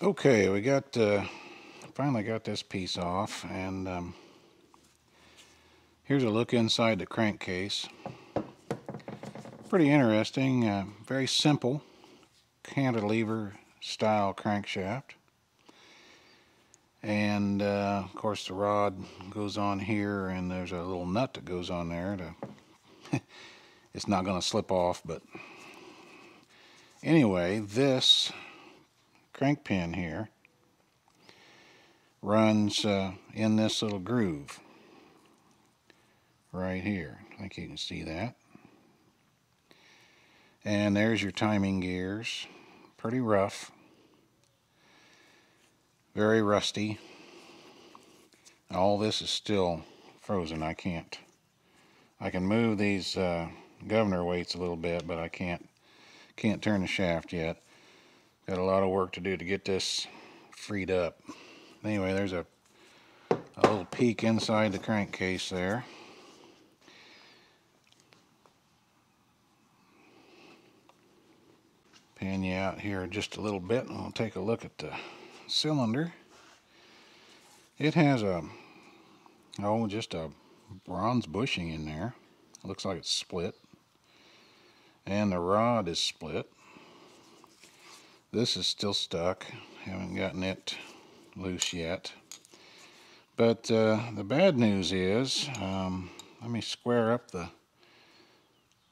Okay, we got finally got this piece off, and here's a look inside the crankcase. Pretty interesting, very simple cantilever style crankshaft. And of course the rod goes on here, and there's a little nut that goes on there to it's not going to slip off. But anyway, this crank pin here runs in this little groove right here. I think you can see that. And there's your timing gears. Pretty rough, very rusty. All this is still frozen. I can move these governor weights a little bit, but I can't turn the shaft yet. Got a lot of work to do to get this freed up. Anyway, there's a little peek inside the crankcase there. Pan you out here just a little bit, and we'll take a look at the cylinder. It has just a bronze bushing in there. It looks like it's split, and the rod is split. This is still stuck. Haven't gotten it loose yet. But the bad news is, let me square up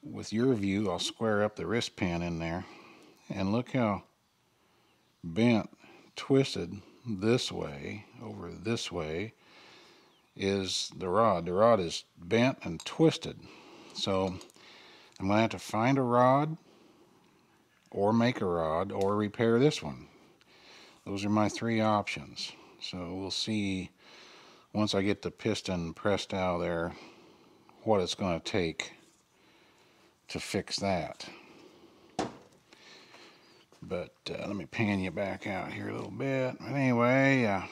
with your view, I'll square up the wrist pin in there. And look how bent, twisted this way, over this way, is the rod. The rod is bent and twisted. So I'm going to have to find a rod, or make a rod, or repair this one. Those are my three options. So we'll see, once I get the piston pressed out of there, what it's going to take to fix that. But let me pan you back out here a little bit. But anyway,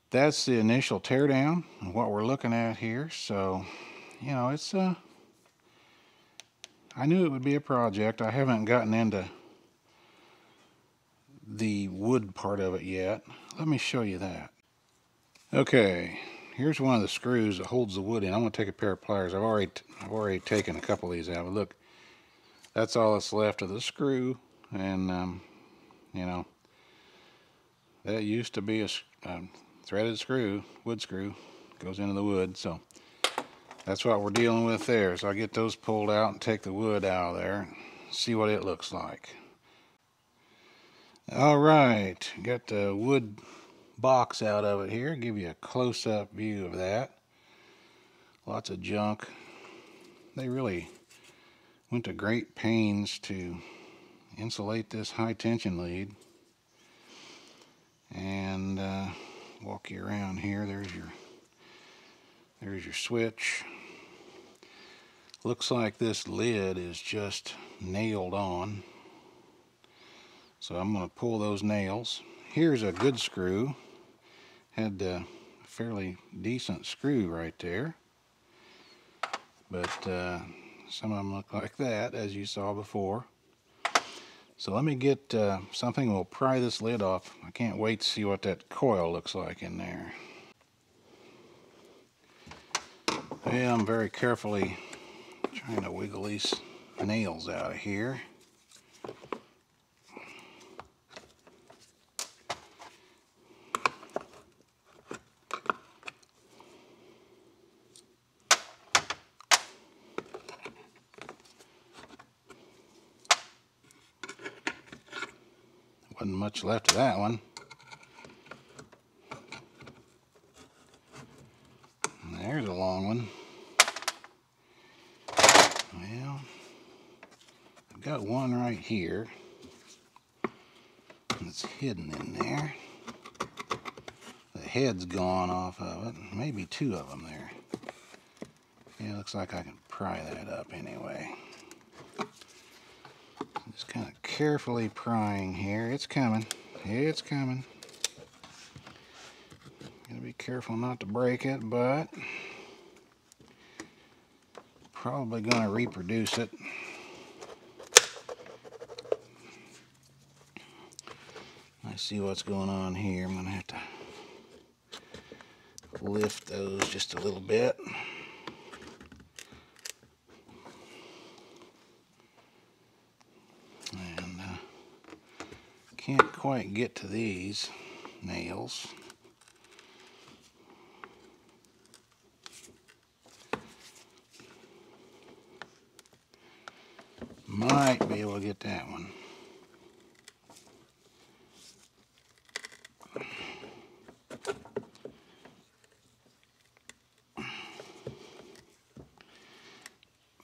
that's the initial teardown and what we're looking at here. So, you know, it's I knew it would be a project. I haven't gotten into the wood part of it yet. Let me show you that. Okay, here's one of the screws that holds the wood in. I'm going to take a pair of pliers. I've already taken a couple of these out. But look, that's all that's left of the screw. And you know, that used to be a threaded screw, wood screw, goes into the wood. So that's what we're dealing with there. So I'll get those pulled out and take the wood out of there and see what it looks like. Alright, got the wood box out of it here. Give you a close-up view of that. Lots of junk. They really went to great pains to insulate this high tension lead. And walk you around here. There's your switch. Looks like this lid is just nailed on. So I'm going to pull those nails. Here's a good screw. Had a fairly decent screw right there. But some of them look like that, as you saw before. So let me get something. We'll pry this lid off. I can't wait to see what that coil looks like in there. Yeah, I'm very carefully trying to wiggle these nails out of here. Wasn't much left of that one. And there's a long one. Well, I've got one right here. It's hidden in there. The head's gone off of it. Maybe two of them there. Yeah, looks like I can pry that up anyway. Just kind of carefully prying here. It's coming. It's coming. Gotta be careful not to break it, but probably gonna reproduce it. I see what's going on here. I'm going to have to lift those just a little bit. And can't quite get to these nails. Might be able to get that one.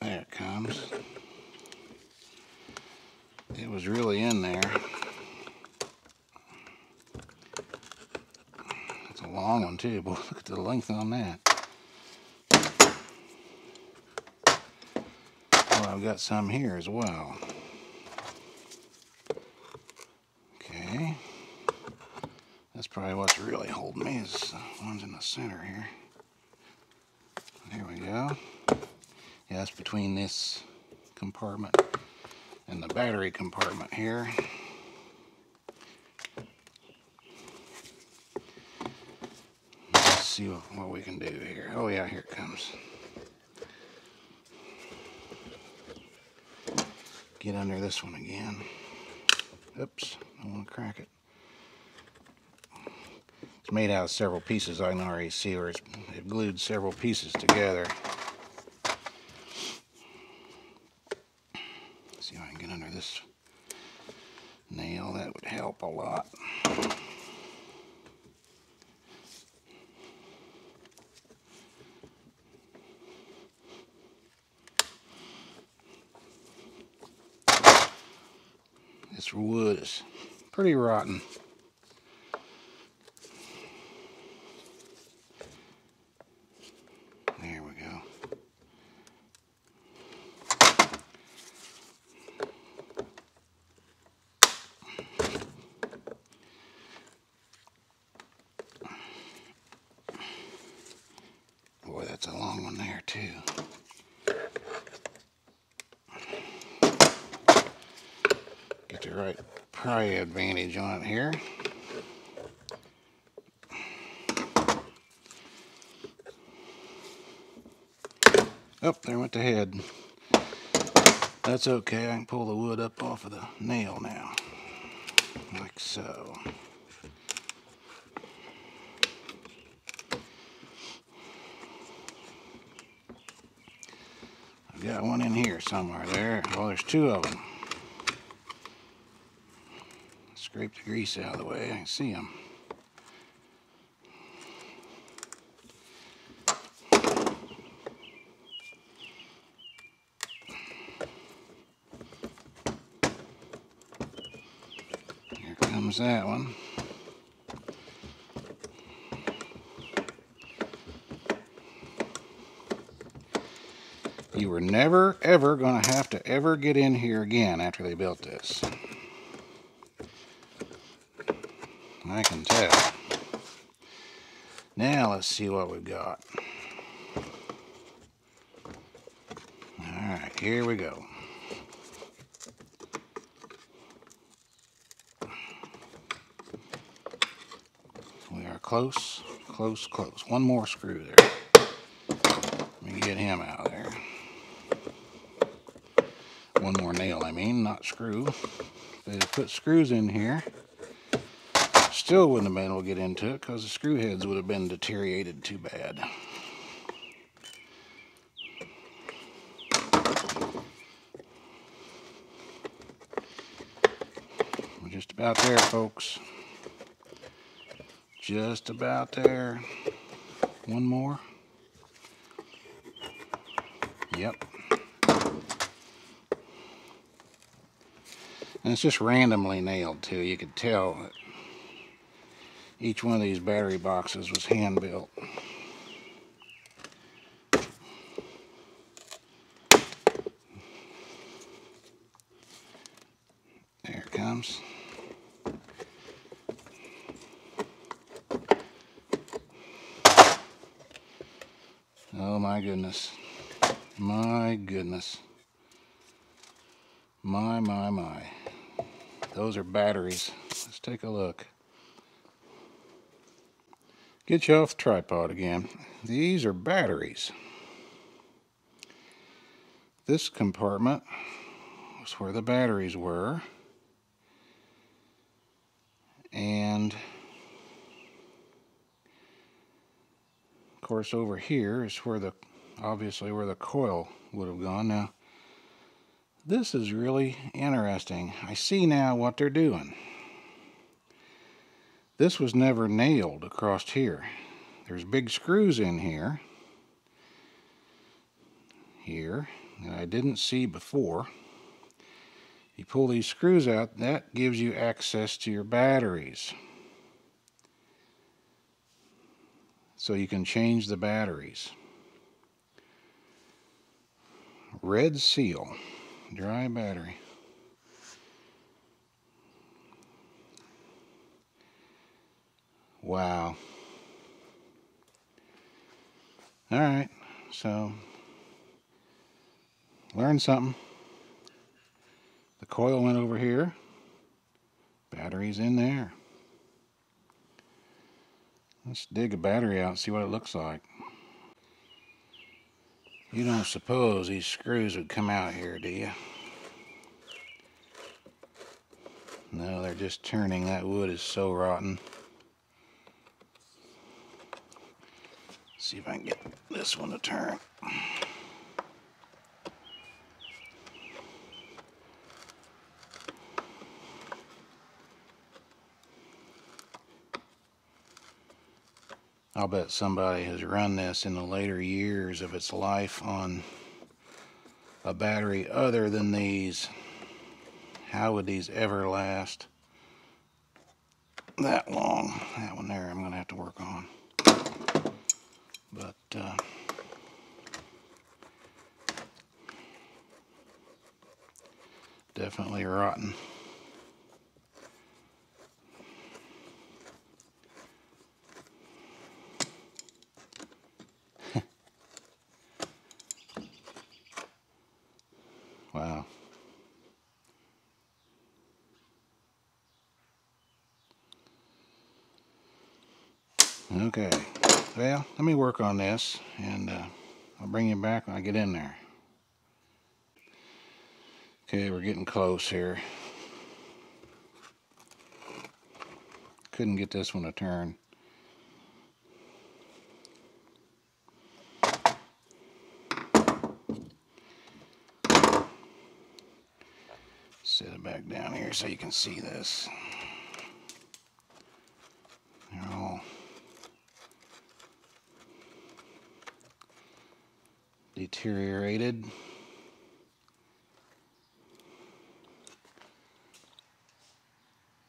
There it comes. It was really in there. It's a long one too, but look at the length on that. Well, I've got some here as well. Okay. That's probably what's really holding me, is the ones in the center here. There we go. Yeah, that's between this compartment and the battery compartment here. Let's see what we can do here. Oh yeah, here it comes. Get under this one again. Oops, I don't want to crack it. It's made out of several pieces. I can already see where it glued several pieces together. See if I can get under this nail. That would help a lot. This wood is pretty rotten. There we go. Boy, that's a long one there too. Get the right pry advantage on it here. Oh, there went the head. That's okay, I can pull the wood up off of the nail now. Like so. I've got one in here somewhere there. Well, there's two of them. Scrape the grease out of the way, I can see them. Here comes that one. You were never ever going to have to ever get in here again after they built this. I can tell. Now let's see what we've got. Alright, here we go. We are close, close, close. One more screw there. Let me get him out of there. One more nail, I mean, not screw. If they'd have put screws in here, still wouldn't have been able to get into it because the screw heads would have been deteriorated too bad. We're just about there, folks. Just about there. One more. Yep. And it's just randomly nailed too. You could tell that each one of these battery boxes was hand built. There it comes. Oh my goodness. My goodness. My. Those are batteries. Let's take a look. Get you off the tripod again. These are batteries. This compartment was where the batteries were. And of course over here is where obviously where the coil would have gone. Now this is really interesting. I see now what they're doing. This was never nailed across here. There's big screws in here that I didn't see before. You pull these screws out, that gives you access to your batteries. So you can change the batteries. Red seal, dry battery. Wow. Alright, so learned something. The coil went over here. Battery's in there. Let's dig a battery out and see what it looks like. You don't suppose these screws would come out here, do you? No, they're just turning. That wood is so rotten. See if I can get this one to turn. I'll bet somebody has run this in the later years of its life on a battery other than these. How would these ever last that long? That one there I'm going to have to work on. But definitely rotten. Wow. Okay. Well, let me work on this, and I'll bring you back when I get in there. Okay, we're getting close here. Couldn't get this one to turn. Set it back down here so you can see this. They're all deteriorated.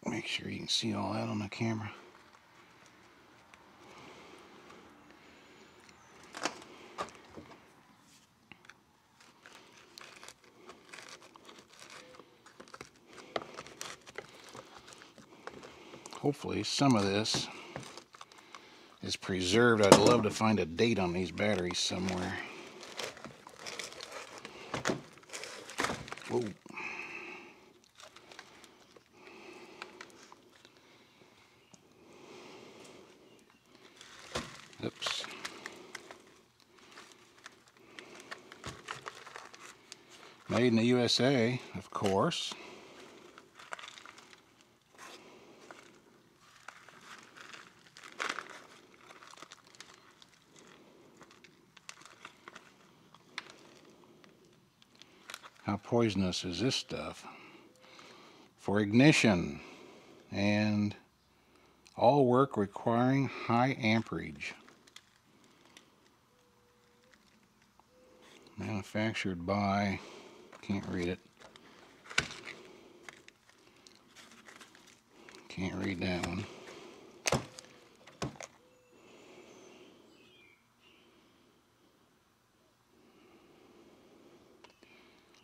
Make sure you can see all that on the camera. Hopefully some of this is preserved. I'd love to find a date on these batteries somewhere. Whoa. Oops. Made in the USA, of course. How poisonous is this stuff? For ignition and all work requiring high amperage. Manufactured by, can't read it. Can't read that one.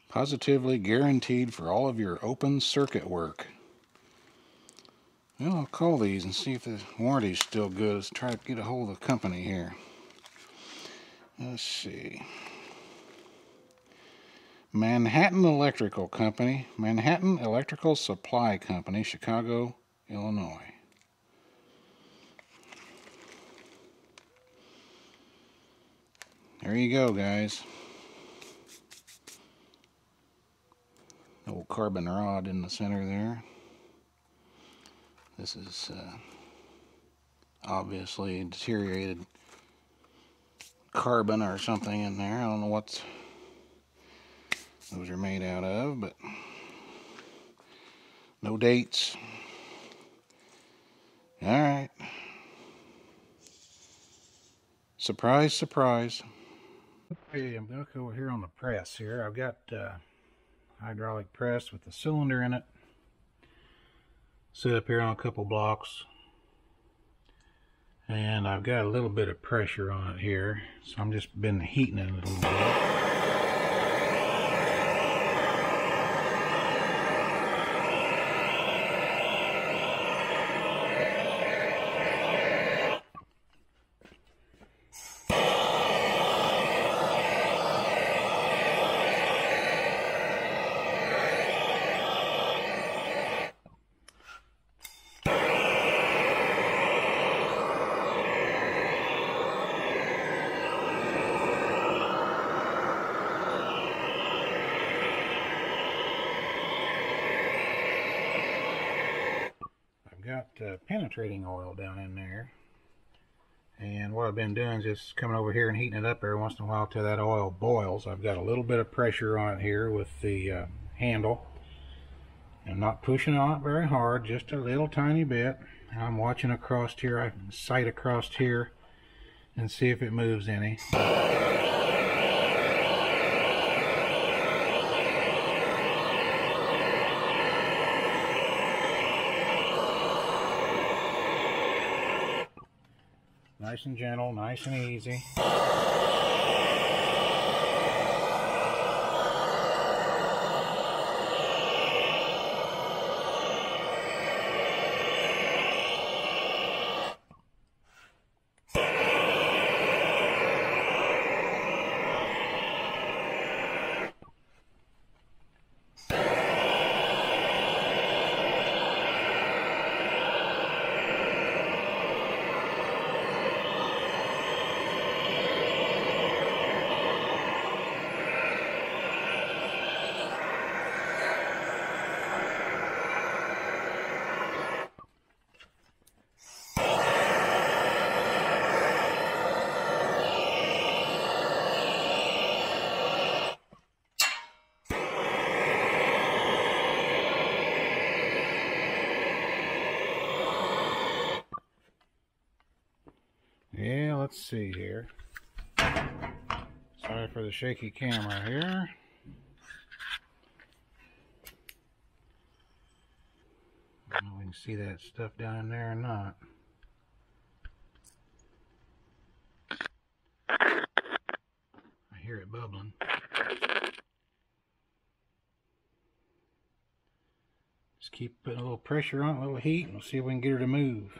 Positively guaranteed for all of your open circuit work. Well, I'll call these and see if the warranty's still good. Let's try to get a hold of the company here. Let's see. Manhattan Electrical Company, Manhattan Electrical Supply Company, Chicago, Illinois. There you go, guys. Old carbon rod in the center there. This is obviously deteriorated carbon or something in there. I don't know what those are made out of, but no dates. Alright. Surprise, surprise. Okay, I'm going to go over here on the press here. I've got hydraulic press with the cylinder in it. Set up here on a couple blocks. And I've got a little bit of pressure on it here. So I'm just been heating it a little bit. Got penetrating oil down in there, and what I've been doing is just coming over here and heating it up every once in a while till that oil boils. I've got a little bit of pressure on it here with the handle. I'm not pushing on it very hard, just a little tiny bit. I'm watching across here. I can sight across here and see if it moves any. Nice and gentle, nice and easy. Yeah, let's see here. Sorry for the shaky camera here. I don't know if we can see that stuff down in there or not. I hear it bubbling. Just keep putting a little pressure on it, a little heat, and we'll see if we can get her to move.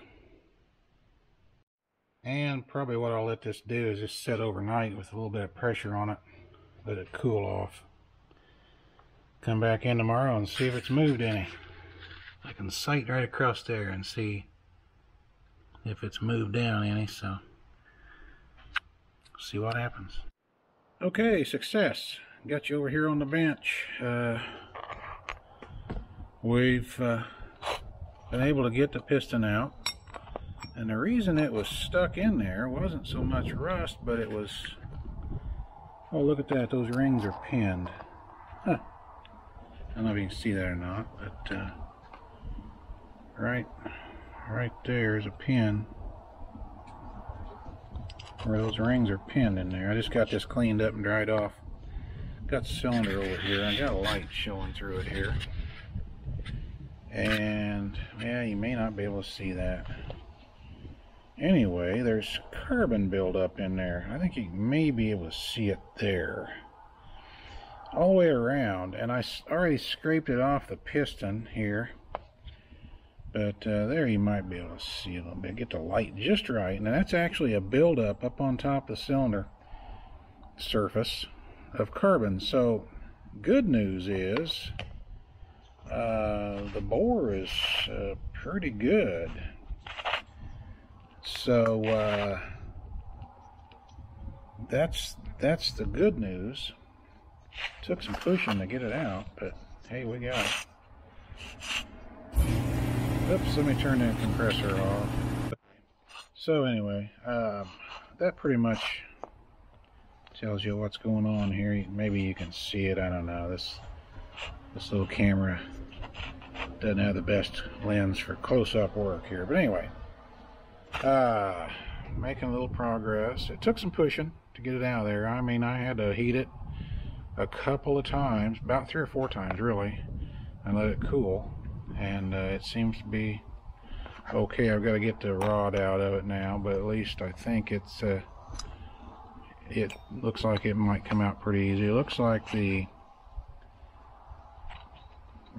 And probably what I'll let this do is just set overnight with a little bit of pressure on it. Let it cool off. Come back in tomorrow and see if it's moved any. I can sight right across there and see if it's moved down any, so see what happens. Okay, success. Got you over here on the bench. We've been able to get the piston out. And the reason it was stuck in there wasn't so much rust, but it was, oh, look at that, those rings are pinned. Huh. I don't know if you can see that or not, but right there is a pin where those rings are pinned in there. I just got this cleaned up and dried off. Got the cylinder over here. I got a light showing through it here. And, yeah, you may not be able to see that. Anyway, there's carbon buildup in there. I think you may be able to see it there. All the way around. And I already scraped it off the piston here. But there you might be able to see a little bit. Get the light just right. And that's actually a buildup up on top of the cylinder surface of carbon. So, good news is the bore is pretty good. So that's the good news. Took some pushing to get it out, but hey, we got it. Oops, let me turn that compressor off. So anyway, that pretty much tells you what's going on here. Maybe you can see it, I don't know. This little camera doesn't have the best lens for close-up work here. But anyway, making a little progress. It took some pushing to get it out of there. I mean, I had to heat it a couple of times, about 3 or 4 times really, and let it cool. And it seems to be okay. I've got to get the rod out of it now, but at least I think it looks like it might come out pretty easy. It looks like the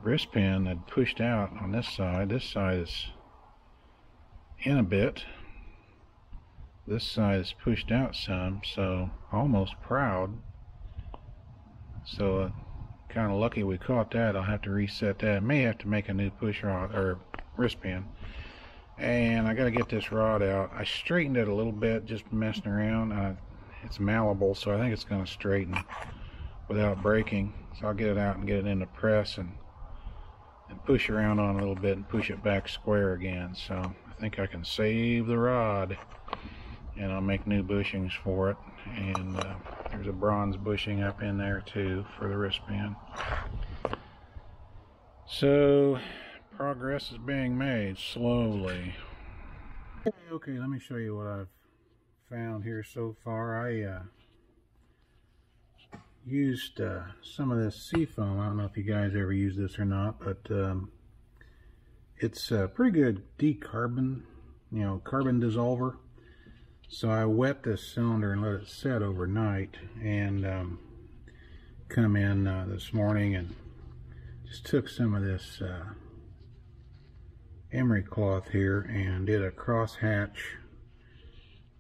wrist pin had pushed out on this side. This side is in a bit. This side is pushed out some, so almost proud. So kind of lucky we caught that. I'll have to reset that. May have to make a new push rod or wrist pin. And I got to get this rod out. I straightened it a little bit just messing around. It's malleable, so I think it's going to straighten without breaking. So I'll get it out and get it in the press and push around on it a little bit and push it back square again. So I think I can save the rod, and I'll make new bushings for it. And there's a bronze bushing up in there too for the wrist pin. So progress is being made slowly. Okay, let me show you what I've found here so far. I used some of this seafoam. I don't know if you guys ever use this or not, but it's a pretty good carbon dissolver. So I wet this cylinder and let it set overnight, and come in this morning and just took some of this emery cloth here and did a crosshatch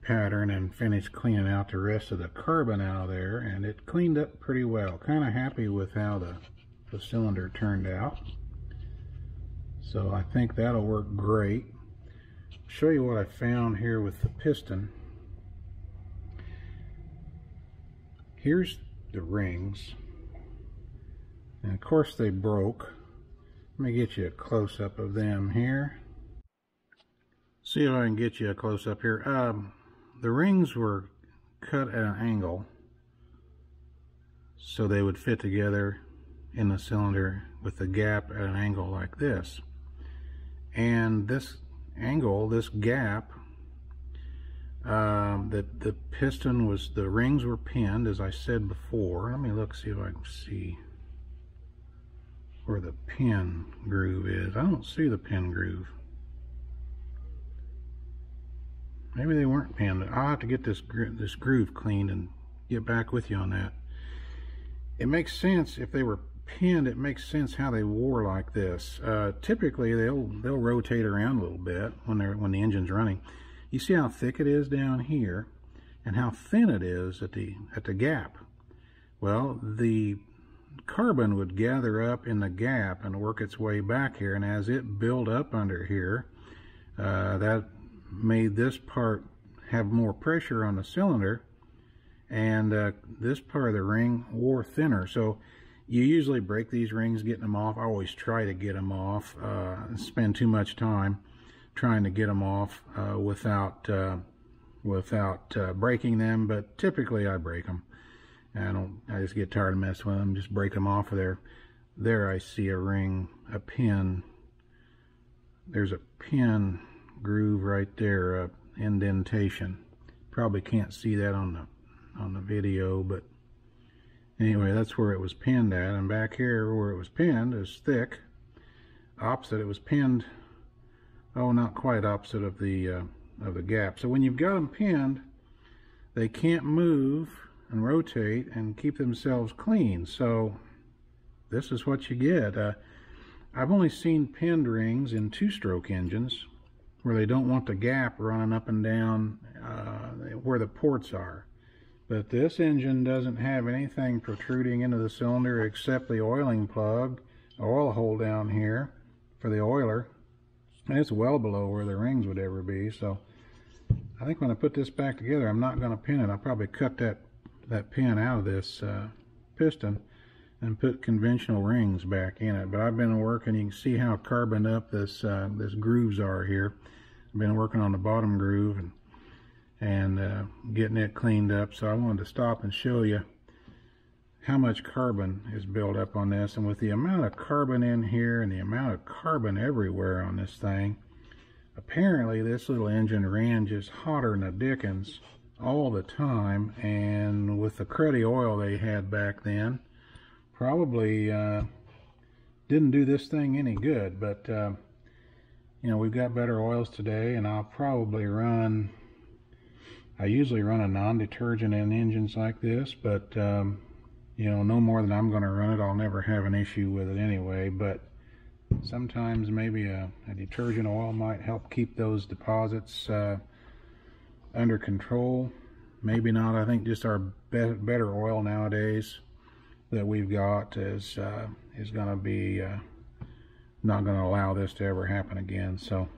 pattern and finished cleaning out the rest of the carbon out of there, and it cleaned up pretty well. Kind of happy with how the cylinder turned out. So I think that'll work great. Show you what I found here with the piston. Here's the rings, and of course they broke. Let me get you a close-up of them here. See if I can get you a close-up here. The rings were cut at an angle so they would fit together in the cylinder with the gap at an angle like this. And this angle, this gap, the piston was, the rings were pinned, as I said before. Let me look, see if I can see where the pin groove is. I don't see the pin groove. Maybe they weren't pinned. I'll have to get this groove cleaned and get back with you on that. It makes sense if they were pinned. It makes sense how they wore like this. Typically they'll rotate around a little bit when the engine's running. You see how thick it is down here and how thin it is at the gap. Well, the carbon would gather up in the gap and work its way back here, and as it built up under here, that made this part have more pressure on the cylinder, and this part of the ring wore thinner. So you usually break these rings getting them off. I always try to get them off, spend too much time trying to get them off without breaking them, but typically I break them. I just get tired of messing with them, just break them off of there. There I see a ring, a pin. There's a pin groove right there, indentation. Probably can't see that on the video, but anyway, that's where it was pinned at. And back here where it was pinned is thick. Opposite, it was pinned, oh, not quite opposite of the gap. So when you've got them pinned, they can't move and rotate and keep themselves clean. So this is what you get. I've only seen pinned rings in 2-stroke engines where they don't want the gap running up and down where the ports are. But this engine doesn't have anything protruding into the cylinder except the oiling plug, oil hole down here for the oiler. And it's well below where the rings would ever be. So I think when I put this back together, I'm not going to pin it. I'll probably cut that pin out of this piston and put conventional rings back in it. But I've been working, you can see how carboned up this grooves are here. I've been working on the bottom groove and getting it cleaned up. So I wanted to stop and show you how much carbon is built up on this. And with the amount of carbon in here and the amount of carbon everywhere on this thing, apparently this little engine ran just hotter than the dickens all the time. And with the cruddy oil they had back then, probably didn't do this thing any good. But you know, we've got better oils today, and I'll probably run, I usually run a non-detergent in engines like this, but you know, no more than I'm going to run it. I'll never have an issue with it anyway, but sometimes maybe a detergent oil might help keep those deposits under control. Maybe not. I think just our better oil nowadays that we've got is going to be not going to allow this to ever happen again. So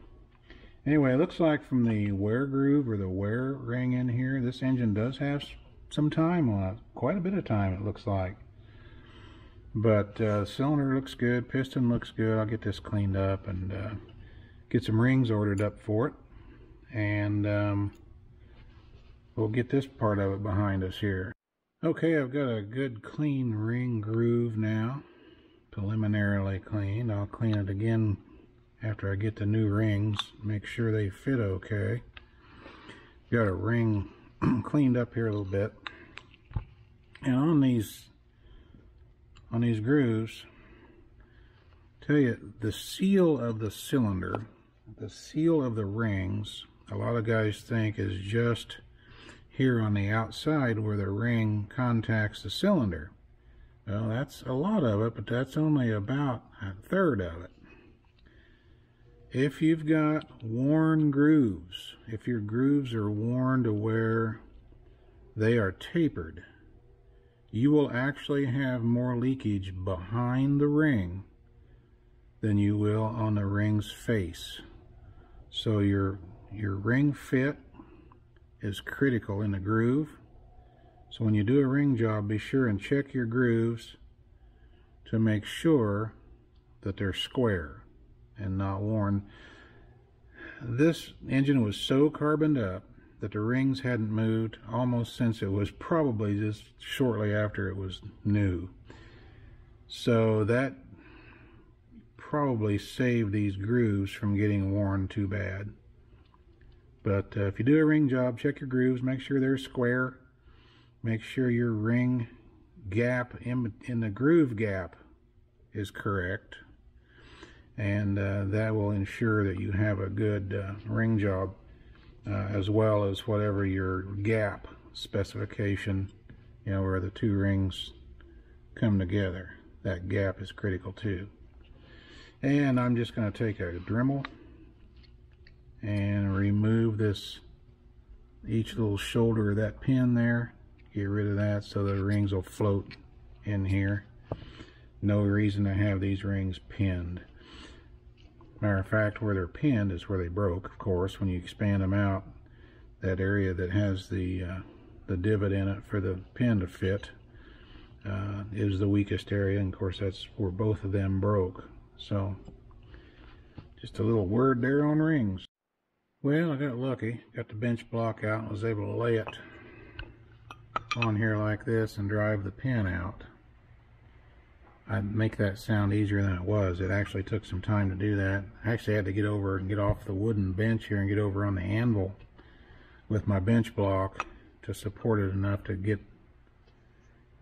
anyway, it looks like from the wear groove or the wear ring in here, this engine does have some time on it, quite a bit of time it looks like. But cylinder looks good, piston looks good. I'll get this cleaned up and get some rings ordered up for it, and we'll get this part of it behind us here. Okay, I've got a good clean ring groove now, preliminarily cleaned. I'll clean it again after I get the new rings, make sure they fit okay. Got a ring cleaned up here a little bit, and on these grooves, tell you, the seal of the cylinder, the seal of the rings, a lot of guys think is just here on the outside where the ring contacts the cylinder. Well, that's a lot of it, but that's only about a third of it. If you've got worn grooves, if your grooves are worn to where they are tapered, you will actually have more leakage behind the ring than you will on the ring's face. So your ring fit is critical in the groove. So when you do a ring job, be sure and check your grooves to make sure that they're square and not worn. This engine was so carboned up that the rings hadn't moved almost since it was probably just shortly after it was new. So that probably saved these grooves from getting worn too bad. But if you do a ring job, check your grooves, make sure they're square, make sure your ring gap in the groove gap is correct, and that will ensure that you have a good ring job, as well as whatever your gap specification, you know, where the two rings come together. That gap is critical too. And I'm just going to take a Dremel and remove this, each little shoulder of that pin there, get rid of that so the rings will float in here. No reason to have these rings pinned. Matter of fact, where they're pinned is where they broke, of course. When you expand them out, that area that has the divot in it for the pin to fit is the weakest area, and of course that's where both of them broke. So just a little word there on rings. Well, I got lucky, got the bench block out and was able to lay it on here like this and drive the pin out. I'd make that sound easier than it was. It actually took some time to do that. I actually had to get over and get off the wooden bench here and get over on the anvil with my bench block to support it enough to get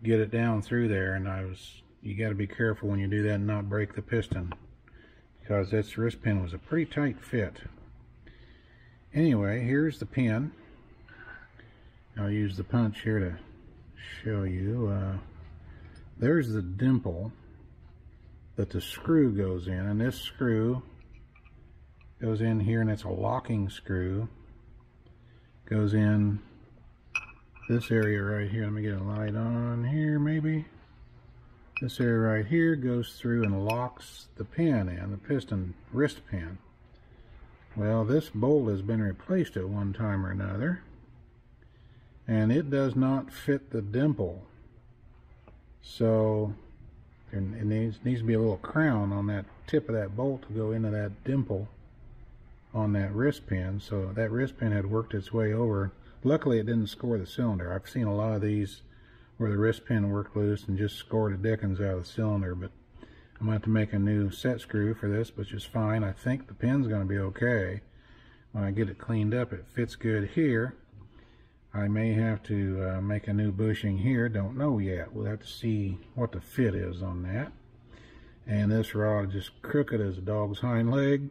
it down through there. And you got to be careful when you do that and not break the piston, because this wrist pin was a pretty tight fit. Anyway, here's the pin. I'll use the punch here to show you. There's the dimple that the screw goes in, and this screw goes in here, and it's a locking screw. Goes in this area right here. Let me get a light on here, maybe. This area right here goes through and locks the pin in, the piston wrist pin. Well, this bolt has been replaced at one time or another, and it does not fit the dimple. So it needs to be a little crown on that tip of that bolt to go into that dimple on that wrist pin. So that wrist pin had worked its way over. Luckily, it didn't score the cylinder. I've seen a lot of these where the wrist pin worked loose and just scored the dickens out of the cylinder, but I'm going to have to make a new set screw for this, which is fine. I think the pin's going to be okay. When I get it cleaned up, it fits good here. I may have to make a new bushing here. Don't know yet. We'll have to see what the fit is on that. And this rod is just crooked as a dog's hind leg.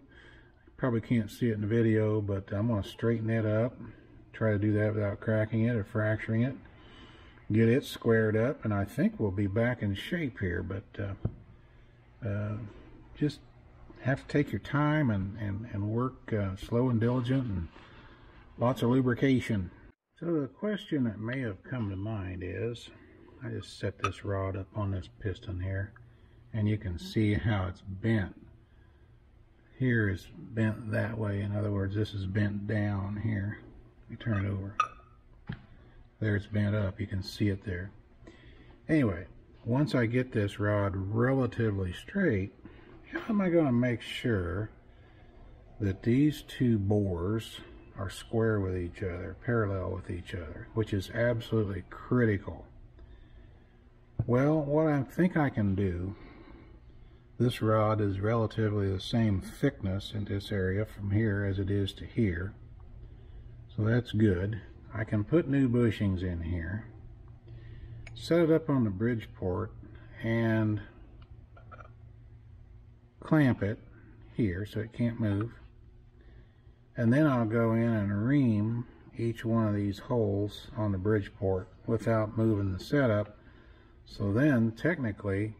Probably can't see it in the video, but I'm going to straighten it up. Try to do that without cracking it or fracturing it. Get it squared up, and I think we'll be back in shape here. But just have to take your time and work slow and diligent, and lots of lubrication. So the question that may have come to mind is, I just set this rod up on this piston here, and you can see how it's bent. Here is bent that way. In other words, this is bent down here. You turn it over. There, it's bent up. You can see it there. Anyway, once I get this rod relatively straight, how am I going to make sure that these two bores are square with each other, parallel with each other, which is absolutely critical? Well, what I think I can do, this rod is relatively the same thickness in this area from here as it is to here, so that's good. I can put new bushings in here, set it up on the bridge port, and clamp it here so it can't move. And then I'll go in and ream each one of these holes on the bridge port without moving the setup. So then, technically,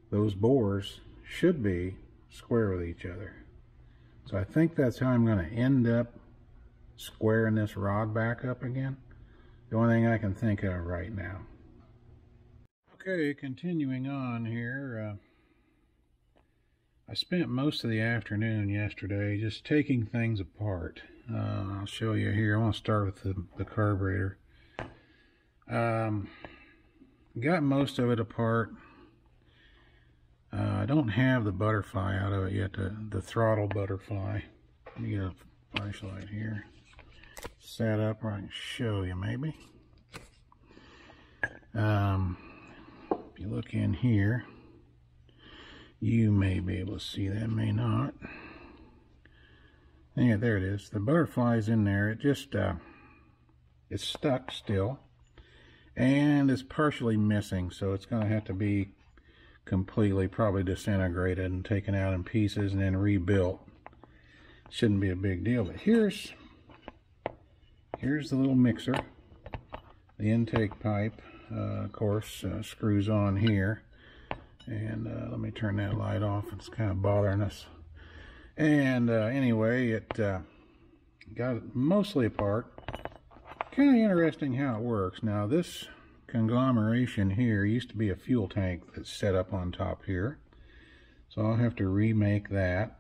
those bores should be square with each other. So I think that's how I'm going to end up squaring this rod back up again. The only thing I can think of right now. Okay, continuing on here. I spent most of the afternoon yesterday just taking things apart. I'll show you here. I want to start with the carburetor. Got most of it apart. I don't have the butterfly out of it yet, the throttle butterfly. Let me get a flashlight here. Set up where I can show you maybe. If you look in here, you may be able to see that, may not. Yeah, there it is. The butterfly's in there. It just, it's stuck still. And it's partially missing, so it's going to have to be completely probably disintegrated and taken out in pieces and then rebuilt. Shouldn't be a big deal, but here's the little mixer. The intake pipe, of course, screws on here. And let me turn that light off. It's kind of bothering us. And anyway, it got it mostly apart. Kind of interesting how it works. Now, this conglomeration here used to be a fuel tank that's set up on top here. So I'll have to remake that.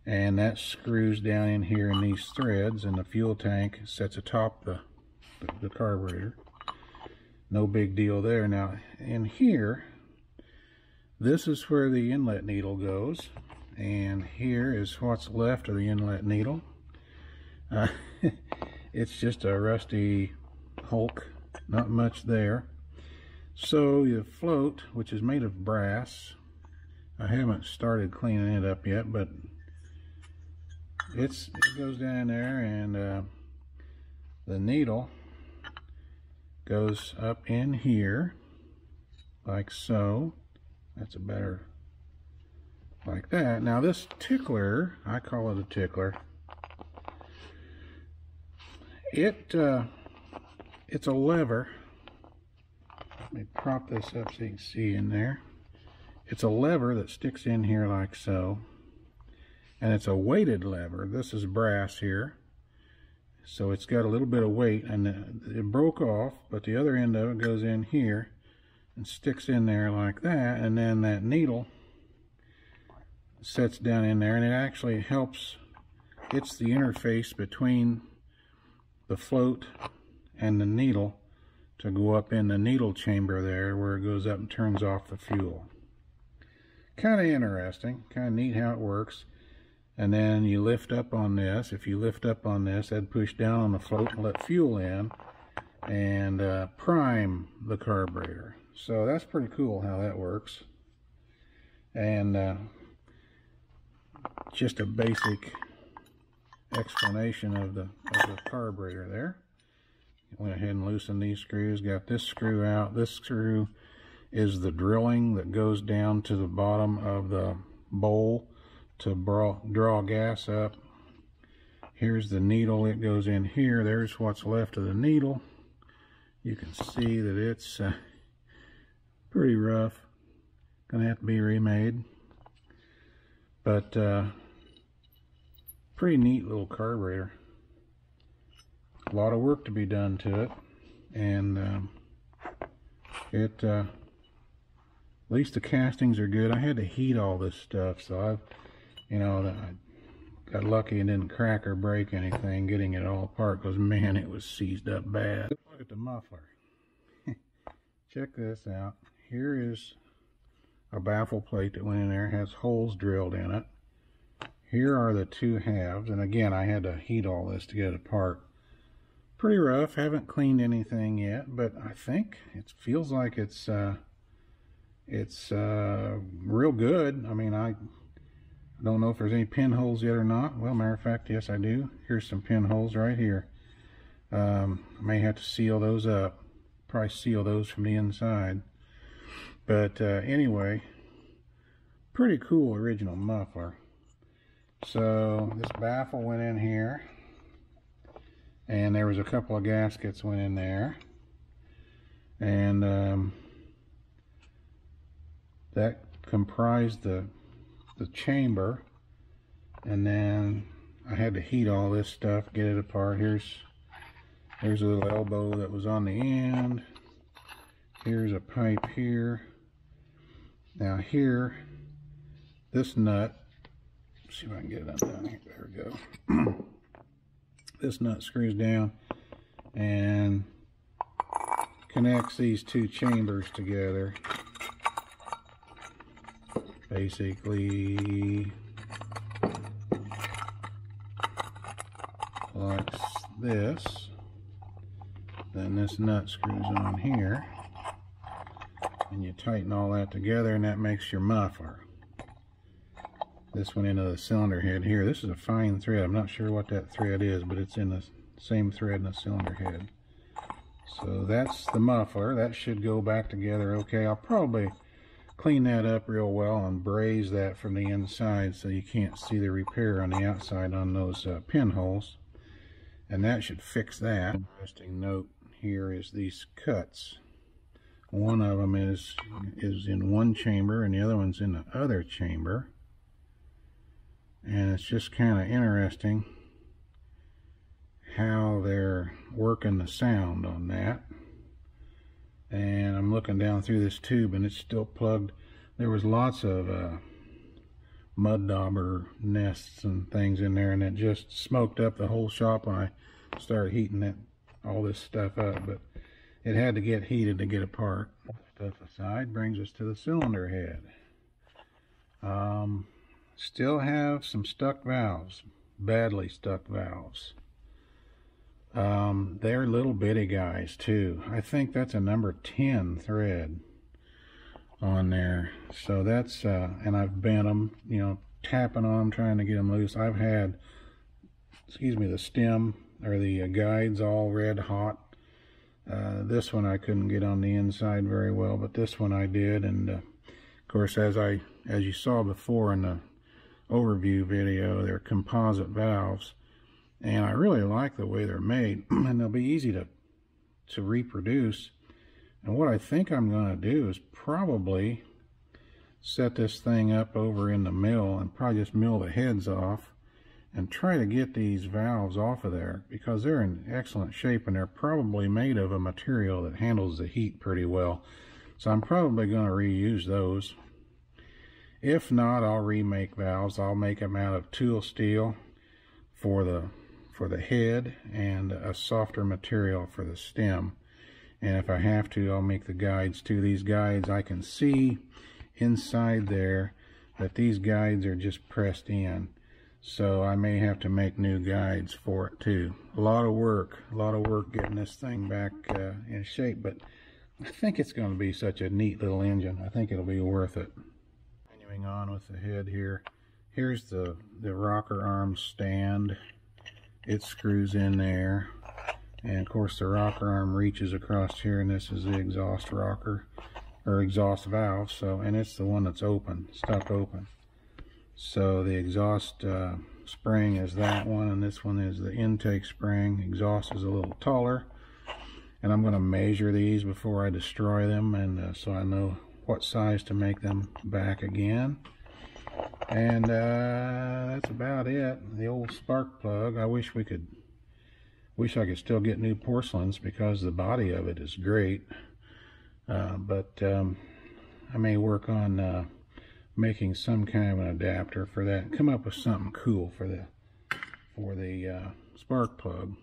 And that screws down in here in these threads, and the fuel tank sits atop the carburetor. No big deal there. Now, in here, this is where the inlet needle goes, and here is what's left of the inlet needle. It's just a rusty hulk, not much there. So the float, which is made of brass, I haven't started cleaning it up yet, but it goes down there, and the needle goes up in here like so. That's a better, like that. Now this tickler, I call it a tickler. It's a lever. Let me prop this up so you can see in there. It's a lever that sticks in here like so. And it's a weighted lever. This is brass here. So it's got a little bit of weight, and it broke off, but the other end of it goes in here and sticks in there like that, and then that needle sets down in there, and it actually helps. It's the interface between the float and the needle to go up in the needle chamber there, where it goes up and turns off the fuel. Kind of interesting, kind of neat how it works. And then you lift up on this. If you lift up on this, that'd push down on the float and let fuel in and prime the carburetor. So that's pretty cool how that works. And just a basic explanation of the carburetor there. Went ahead and loosened these screws. Got this screw out. This screw is the drilling that goes down to the bottom of the bowl to draw gas up. Here's the needle. It goes in here. There's what's left of the needle. You can see that it's pretty rough. Gonna have to be remade. But pretty neat little carburetor. A lot of work to be done to it, and at least the castings are good. I had to heat all this stuff, so I got lucky and didn't crack or break anything getting it all apart, because man, it was seized up bad. Look at the muffler. Check this out. Here is a baffle plate that went in there, has holes drilled in it. Here are the two halves, and again, I had to heat all this to get it apart. Pretty rough. Haven't cleaned anything yet, but I think it feels like it's real good. I mean, I don't know if there's any pinholes yet or not. Well, matter of fact, yes, I do. Here's some pinholes right here. I may have to seal those up. Probably seal those from the inside. But anyway, pretty cool original muffler. So this baffle went in here, and there was a couple of gaskets went in there, and that comprised the chamber. And then I had to heat all this stuff, get it apart. Here's a little elbow that was on the end. Here's a pipe here. Now here, this nut, let's see if I can get it undone here. There we go. This nut screws down and connects these two chambers together. Basically like this. Then this nut screws on here, and you tighten all that together, and that makes your muffler. This went into the cylinder head here. This is a fine thread. I'm not sure what that thread is, but it's in the same thread in the cylinder head. So that's the muffler. That should go back together okay. I'll probably clean that up real well and braze that from the inside so you can't see the repair on the outside on those pinholes. And that should fix that. Interesting note here is these cuts. One of them is in one chamber and the other one's in the other chamber. And it's just kind of interesting how they're working the sound on that. And I'm looking down through this tube and it's still plugged. There was lots of mud dauber nests and things in there, and it just smoked up the whole shop when I started heating all this stuff up. But it had to get heated to get apart. Stuff aside brings us to the cylinder head. Still have some stuck valves, badly stuck valves. They're little bitty guys too. I think that's a number 10 thread on there. So that's, and I've bent them, tapping on them, trying to get them loose. I've had, the stem or the guides all red hot. This one I couldn't get on the inside very well, but this one I did. And of course, as you saw before in the overview video, they're composite valves. And I really like the way they're made, and they'll be easy to reproduce. And what I think I'm going to do is probably set this thing up over in the mill and probably just mill the heads off and try to get these valves off of there, because they're in excellent shape and they're probably made of a material that handles the heat pretty well. So I'm probably going to reuse those. If not, I'll remake valves. I'll make them out of tool steel for the head and a softer material for the stem. And if I have to, I'll make the guides too. These guides, I can see inside there that these guides are just pressed in. So I may have to make new guides for it too. A lot of work getting this thing back in shape, but I think it's going to be such a neat little engine. I think it'll be worth it. Continuing on with the head here. Here's the rocker arm stand. It screws in there. And of course the rocker arm reaches across here, and this is the exhaust rocker, or exhaust valve. So, and it's the one that's open, stuck open. So the exhaust spring is that one, and this one is the intake spring. Exhaust is a little taller. And I'm going to measure these before I destroy them, and so I know what size to make them back again. And that's about it. The old spark plug. I wish I could still get new porcelains, because the body of it is great. But I may work on making some kind of an adapter for that. Come up with something cool for the spark plug.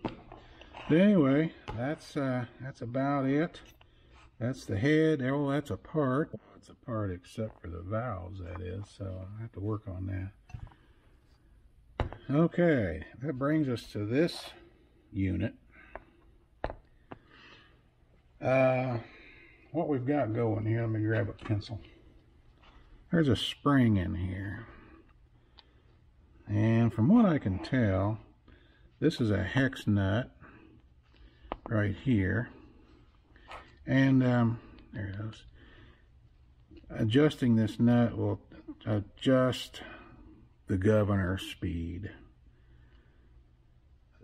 But anyway, that's about it. That's the head. Oh, that's a part. It's a part except for the valves, that is. So I have to work on that. Okay, that brings us to this unit. What we've got going here, let me grab a pencil. There's a spring in here. And from what I can tell, this is a hex nut right here. And there it goes. Adjusting this nut will adjust the governor speed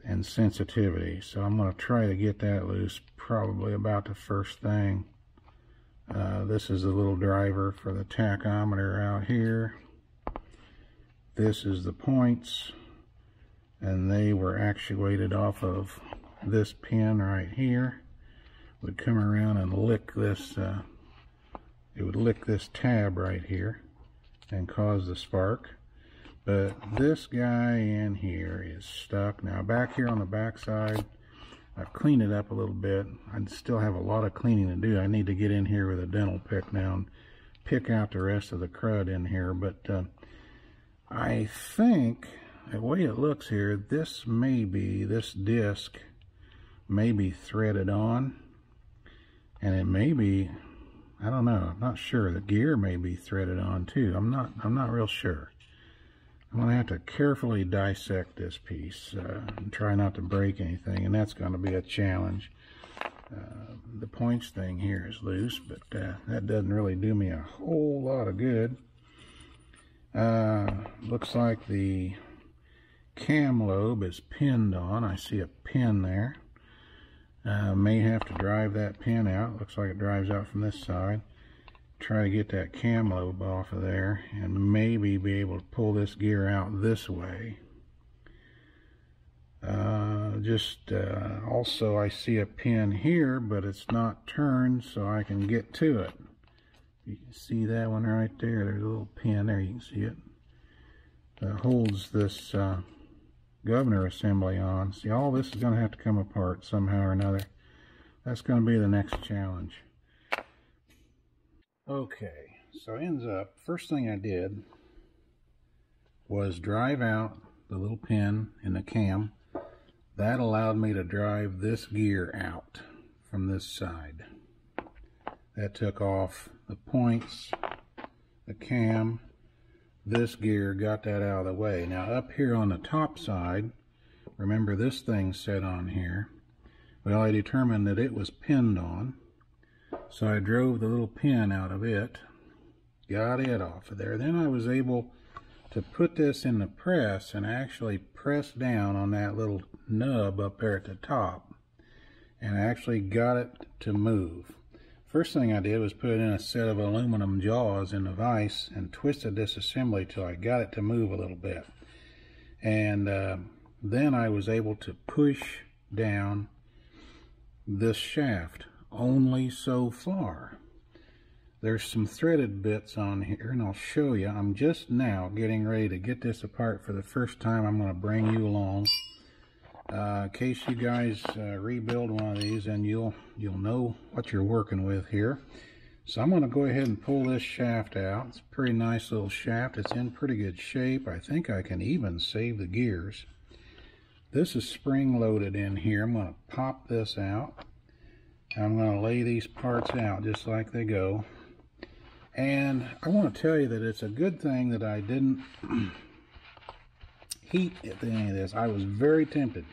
and sensitivity. So I'm going to try to get that loose probably about the first thing. This is the little driver for the tachometer out here. This is the points, and they were actuated off of this pin right here. Would come around and lick this, it would lick this tab right here and cause the spark. But this guy in here is stuck. Now back here on the back side, I've cleaned it up a little bit. I still have a lot of cleaning to do. I need to get in here with a dental pick now and pick out the rest of the crud in here. But I think the way it looks here, this disc may be threaded on, and it may be, I don't know, I'm not sure. The gear may be threaded on too. I'm not real sure. I'm going to have to carefully dissect this piece and try not to break anything, and that's going to be a challenge. The points thing here is loose, but that doesn't really do me a whole lot of good. Looks like the cam lobe is pinned on. I see a pin there. May have to drive that pin out. Looks like it drives out from this side. Try to get that cam lobe off of there, and maybe be able to pull this gear out this way. Also I see a pin here, but it's not turned, so I can get to it. You can see that one right there. There's a little pin there, you can see it. That holds this governor assembly on. See, all this is going to have to come apart somehow or another. That's going to be the next challenge. Okay, so ends up, first thing I did was drive out the little pin in the cam. That allowed me to drive this gear out from this side. That took off the points, the cam, this gear, got that out of the way. Now up here on the top side, remember this thing's set on here. Well, I determined that it was pinned on. So I drove the little pin out of it, got it off of there. Then I was able to put this in the press and actually press down on that little nub up there at the top, and I actually got it to move. First thing I did was put in a set of aluminum jaws in the vise and twisted this assembly till I got it to move a little bit. And then I was able to push down this shaft only so far. There's some threaded bits on here, and I'll show you. I'm just now getting ready to get this apart for the first time. I'm going to bring you along. In case you guys rebuild one of these, and you'll know what you're working with here. So I'm going to go ahead and pull this shaft out. It's a pretty nice little shaft. It's in pretty good shape. I think I can even save the gears. This is spring loaded in here. I'm going to pop this out. I'm going to lay these parts out just like they go. And I want to tell you that it's a good thing that I didn't heat any of this. I was very tempted,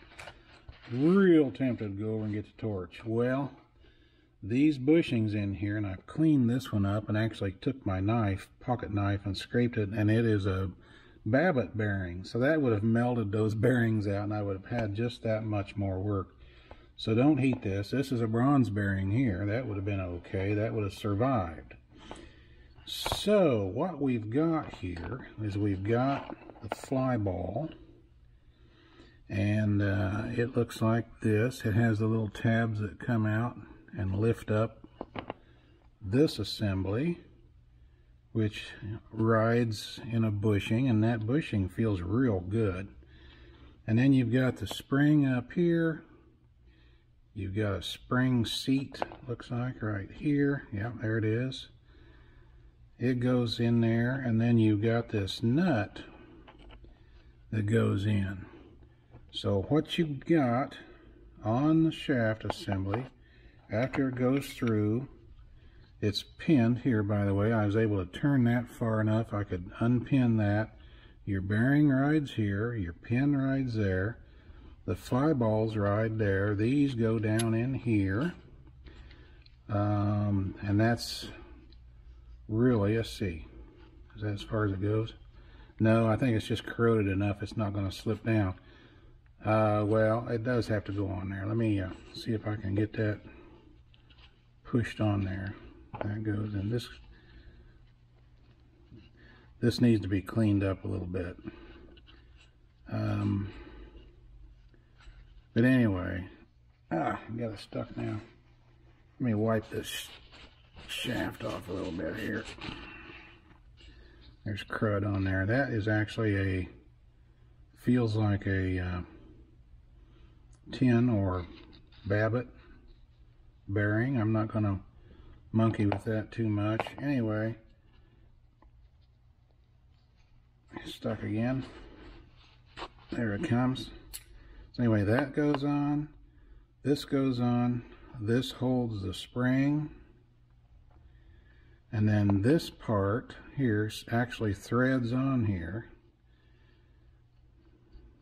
real tempted to go over and get the torch. Well, these bushings in here, and I've cleaned this one up and actually took my knife, pocket knife, and scraped it, and it is a Babbitt bearing. So that would have melted those bearings out, and I would have had just that much more work. So don't heat this. This is a bronze bearing here. That would have been okay. That would have survived. So what we've got here is we've got the fly ball, and it looks like this. It has the little tabs that come out and lift up this assembly, which rides in a bushing, and that bushing feels real good. And then you've got the spring up here. You've got a spring seat, looks like, right here. Yep, there it is. It goes in there, and then you've got this nut that goes in. So what you've got on the shaft assembly, after it goes through, it's pinned here, by the way. I was able to turn that far enough I could unpin that. Your bearing rides here, your pin rides there, the fly balls ride there, these go down in here, and that's really a C. Is that as far as it goes? No, I think it's just corroded enough it's not going to slip down. Well, it does have to go on there. Let me see if I can get that pushed on there. That goes in. This needs to be cleaned up a little bit. But anyway, I got it stuck now. Let me wipe this shaft off a little bit here. There's crud on there. That is actually feels like a tin or Babbitt bearing. I'm not going to monkey with that too much. Anyway, stuck again. There it comes. So anyway, that goes on. This goes on. This holds the spring. And then this part here actually threads on here.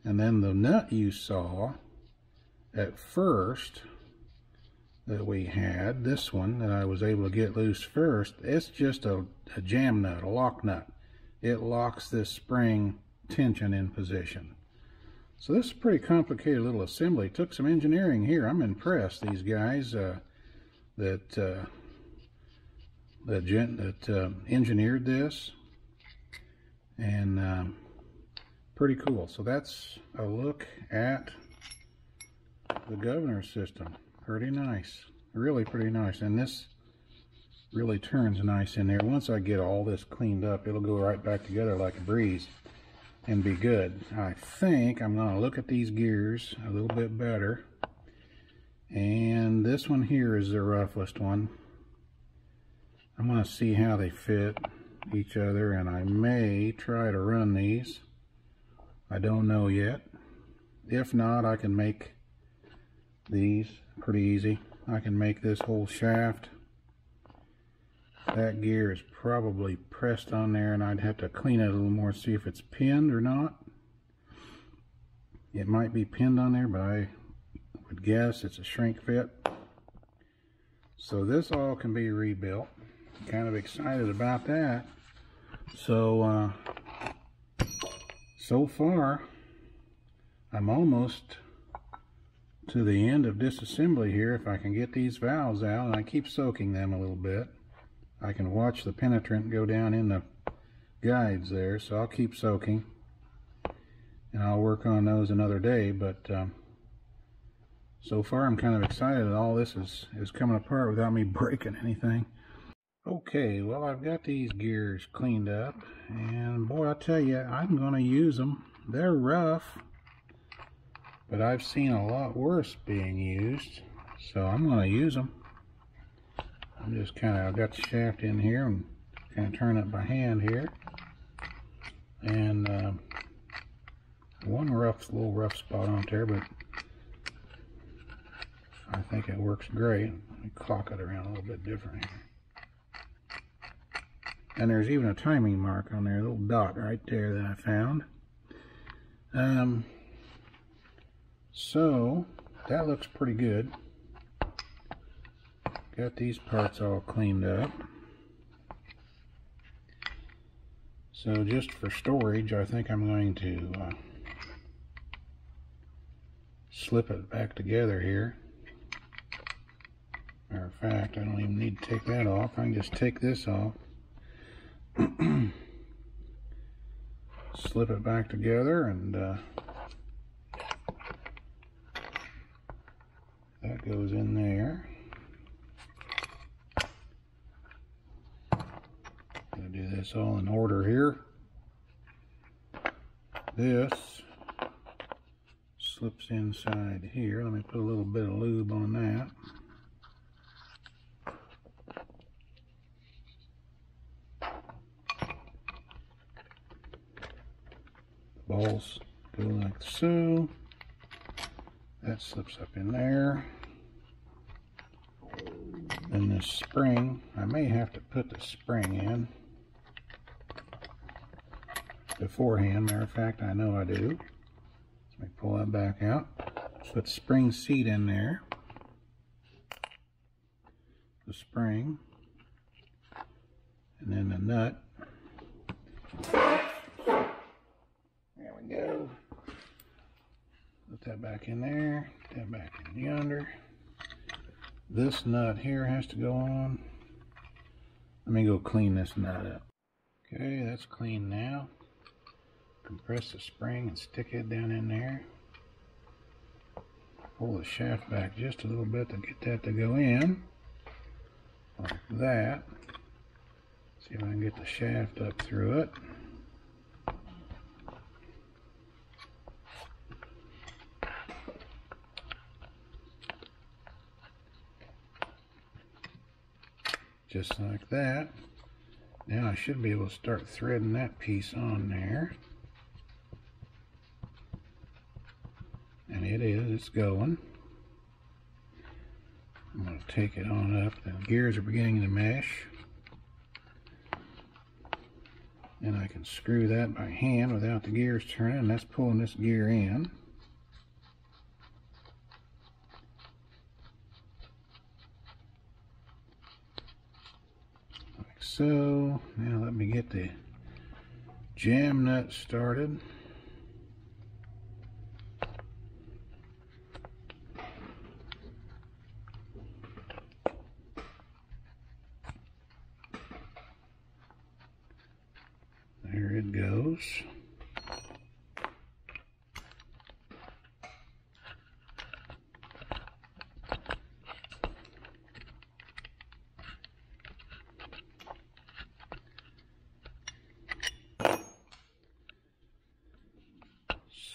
And then the nut you saw at first that we had, this one that I was able to get loose first, it's just a jam nut, a lock nut. It locks this spring tension in position. So this is a pretty complicated little assembly. It took some engineering here. I'm impressed. These guys that engineered this, and pretty cool. So that's a look at the governor system. Pretty nice, really pretty nice. And this really turns nice in there. Once I get all this cleaned up, it'll go right back together like a breeze and be good. I think I'm going to look at these gears a little bit better, and this one here is the roughest one. I'm going to see how they fit each other, and I may try to run these. I don't know yet. If not, I can make these pretty easy. I can make this whole shaft. That gear is probably pressed on there, and I'd have to clean it a little more to see if it's pinned or not. It might be pinned on there, but I would guess it's a shrink fit. So this all can be rebuilt. Kind of excited about that. So so far I'm almost to the end of disassembly here. If I can get these valves out, and I keep soaking them a little bit, I can watch the penetrant go down in the guides there. So I'll keep soaking, and I'll work on those another day. But so far I'm kind of excited that all this is coming apart without me breaking anything. Okay, well, I've got these gears cleaned up, and boy, I tell you, I'm going to use them. They're rough, but I've seen a lot worse being used, so I'm going to use them. I'm just I've got the shaft in here and kind of turn it by hand here. And one little rough spot on there, but I think it works great. Let me clock it around a little bit different here. And there's even a timing mark on there, a little dot right there that I found. So that looks pretty good. Got these parts all cleaned up. So just for storage, I think I'm going to slip it back together here. Matter of fact, I don't even need to take that off. I can just take this off. Slip it back together, and that goes in there. Gonna do this all in order here. This slips inside here. Let me put a little bit of lube on that. Balls go like so. That slips up in there. Then this spring, I may have to put the spring in beforehand. Matter of fact, I know I do. Let me pull that back out. Put the spring seat in there. The spring. And then the nut. There we go. Put that back in there. Put that back in yonder. This nut here has to go on. Let me go clean this nut up. Okay, that's clean now. Compress the spring and stick it down in there. Pull the shaft back just a little bit to get that to go in. Like that. See if I can get the shaft up through it. Just like that. Now I should be able to start threading that piece on there. And it is, it's going. I'm going to take it on up. The gears are beginning to mesh. And I can screw that by hand without the gears turning. That's pulling this gear in. Like so. Now let me get the jam nut started. There it goes.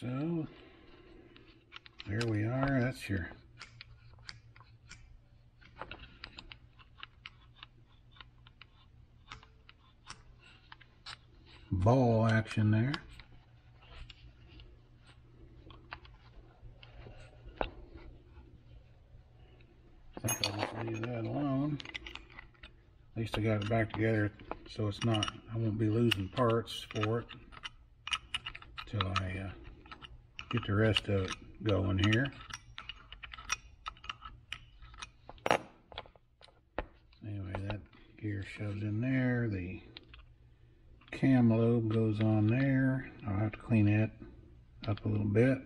So, there we are. That's your ball action there. I think I'll just leave that alone. At least I got it back together so it's not, I won't be losing parts for it till I get the rest of it going here. Anyway, that gear shoves in there. The cam lobe goes on there. I'll have to clean it up a little bit.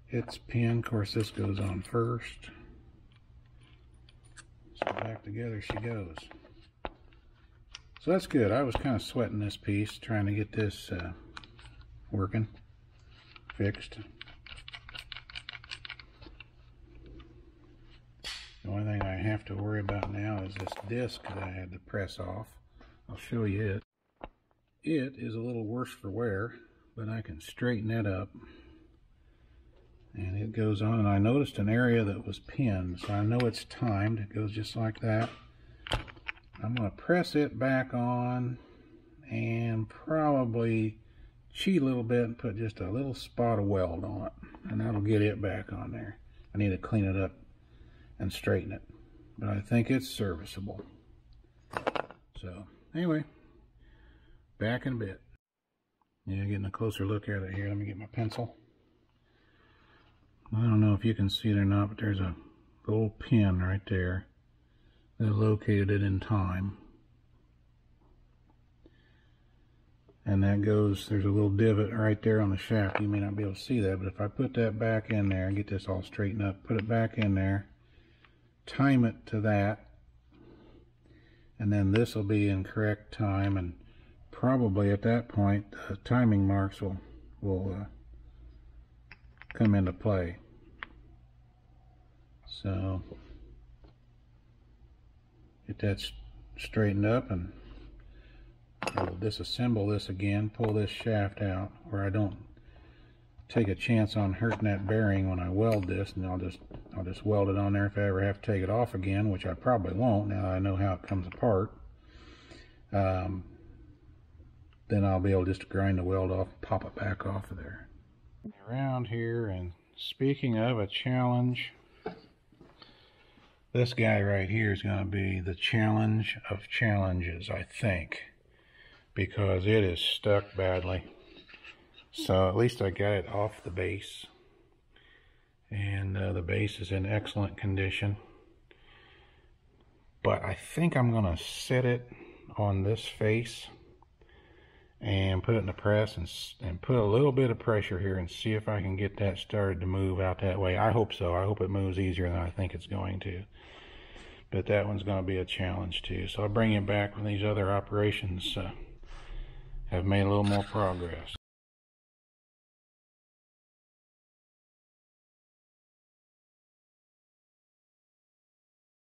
It's pinned. Of course, this goes on first. So back together she goes. So that's good. I was kind of sweating this piece, trying to get this working, fixed. The only thing I have to worry about now is this disc that I had to press off. I'll show you it. It is a little worse for wear, but I can straighten it up. And it goes on, and I noticed an area that was pinned, so I know it's timed. It goes just like that. I'm going to press it back on and probably cheat a little bit and put just a little spot of weld on it, and that'll get it back on there. I need to clean it up and straighten it, but I think it's serviceable. So anyway, back in a bit. Yeah, getting a closer look at it here. Let me get my pencil. I don't know if you can see it or not, but there's a little pin right there that located it in time. And that goes, there's a little divot right there on the shaft. You may not be able to see that, but if I put that back in there and get this all straightened up, put it back in there, time it to that, and then this will be in correct time, and probably at that point the timing marks will come into play. So get that straightened up, and I will disassemble this again, pull this shaft out where I don't take a chance on hurting that bearing when I weld this, and I'll just weld it on there if I ever have to take it off again, which I probably won't now I know how it comes apart. Then I'll be able just to grind the weld off and pop it back off of there. Around here, and speaking of a challenge, this guy right here is going to be the challenge of challenges, I think, because it is stuck badly. So at least I got it off the base, and the base is in excellent condition. But I think I'm going to set it on this face and put it in the press and put a little bit of pressure here and see if I can get that started to move out that way. I hope so. I hope it moves easier than I think it's going to. But that one's going to be a challenge too. So I'll bring it back when these other operations have made a little more progress.